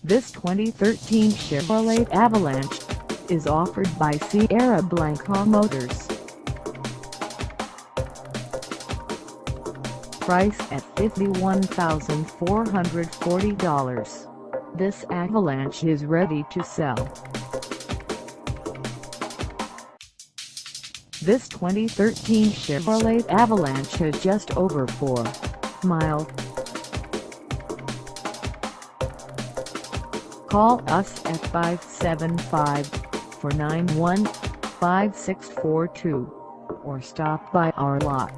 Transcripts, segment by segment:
This 2013 Chevrolet Avalanche is offered by Sierra Blanca Motors. Price at $51,440. This Avalanche is ready to sell. This 2013 Chevrolet Avalanche has just over 4 miles. Call us at 575-491-5642 or stop by our lot.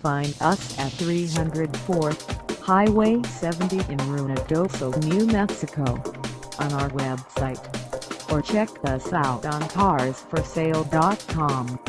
Find us at 304th Highway 70 in Ruidoso, New Mexico, on our website, or check us out on carsforsale.com.